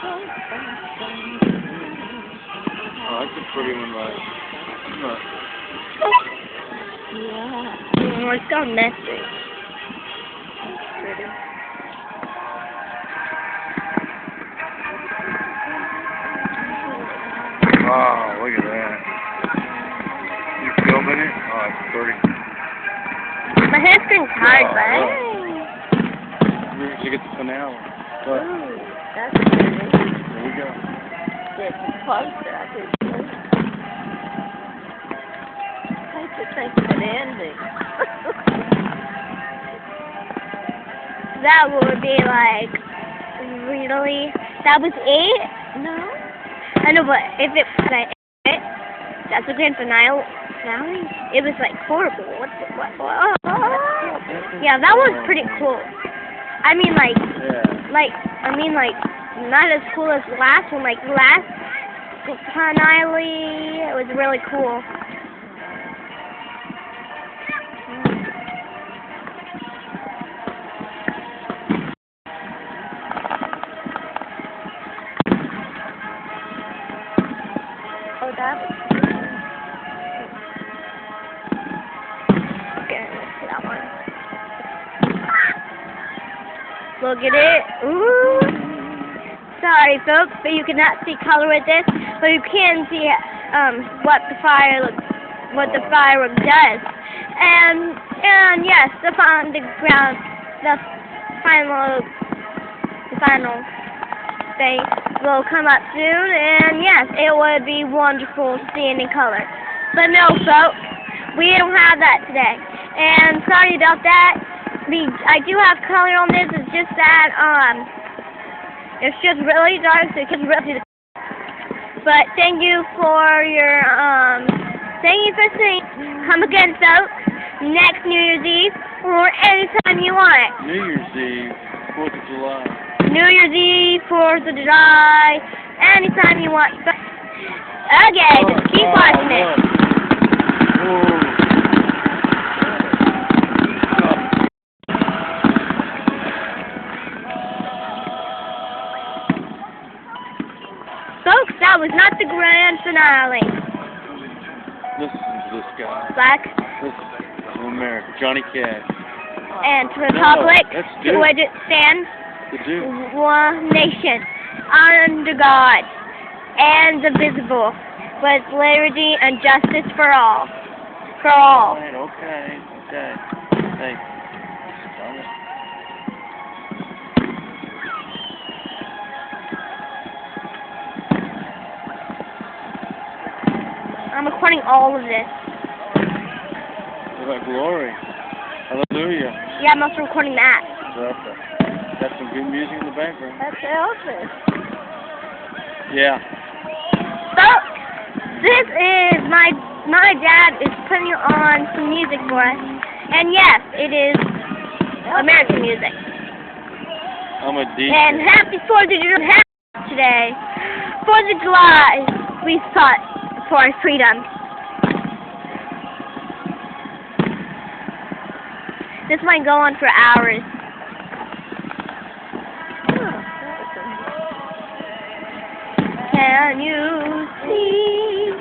Oh, that's a pretty one, like. Look. Yeah. Oh, it's got messy. Pretty. Oh, look at that. You filming it? Oh, it's pretty. My head's getting tired, Oh, but We're to get the finale. ooh, Look, that's pretty. here we go. It's closer. I just think of an ending. That would be like really. That was 8? No. I know, but if it was like 8, that's a grand finale. It was like horrible. What? Yeah, that was pretty cool. I mean, like, not as cool as the last one. Like, the last finale, it was really cool. Oh, that was okay, let's see that one. Look at it. Ooh. Sorry, folks, but you cannot see color with this, but you can see what the firework does. And yes, the final thing will come up soon, and yes, it would be wonderful seeing in color. But no, folks, we don't have that today. And sorry about that. I do have color on this. It's just that it's just really dark, so you can really see the. But thank you for seeing. Come again, folks, next New Year's Eve or anytime you want. New Year's Eve, 4th of July. New Year's Eve, 4th of July, anytime you want. Okay, just keep watching it. Folks, that was not the grand finale. Listen to this guy. Black Listen to America. Johnny Cash. and Republic, that's to Duke. which it stands, The Duke. one nation, under God, and indivisible, with liberty and justice for all. For all. Alright, okay. Hey. Stop it. I'm recording all of this. What about glory? Hallelujah. Yeah, I'm also recording that. Got some good music in the background. That's Elvis. Yeah. Folks, this is my dad is putting on some music for us. And yes, it is American music. I'm a DJ. And happy 4th of July today. 4th of July, we fought for our freedom. This might go on for hours. Can you see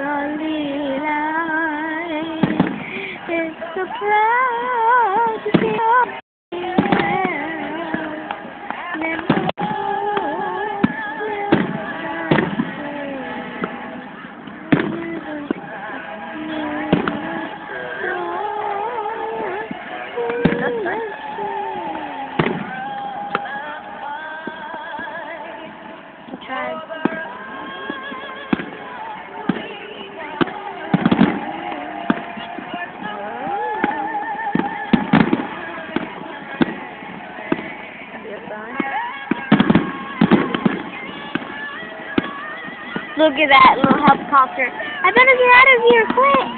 on the line? It's so proud to be Look at that little helicopter. I better get out of here quick.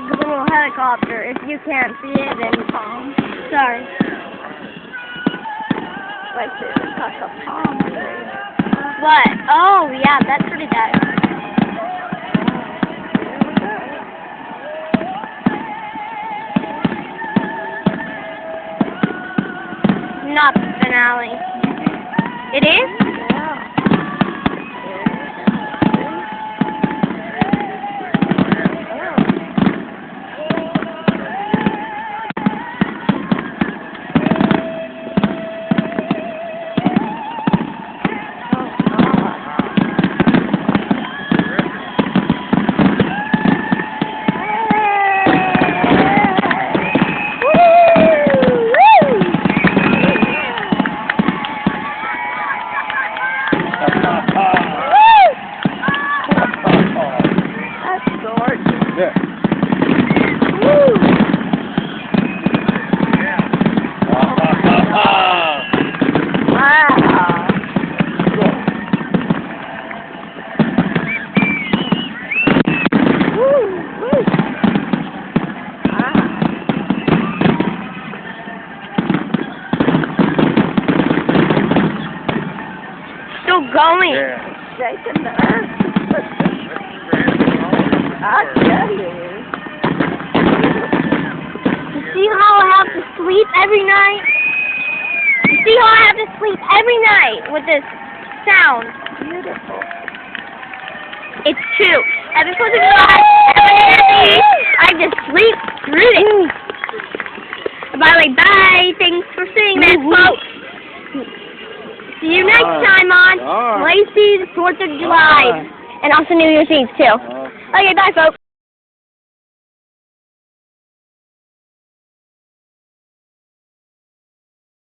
The little helicopter. If you can't see it, then sorry. Like this, it's like a palm tree. What? Oh, yeah, that's pretty bad. not the finale. It is? Yeah. Woo! Wow. Woo, woo. Still going. Yeah. Shaking the earth. I tell you. You see how I have to sleep every night? You see how I have to sleep every night with this sound? Beautiful. It's true. Every 4th of July, I just sleep through it. By the way, bye. Thanks for seeing that, folks. See you next time on Lacey's 4th of July. And also New Year's Eve, too. Okay, bye, folks.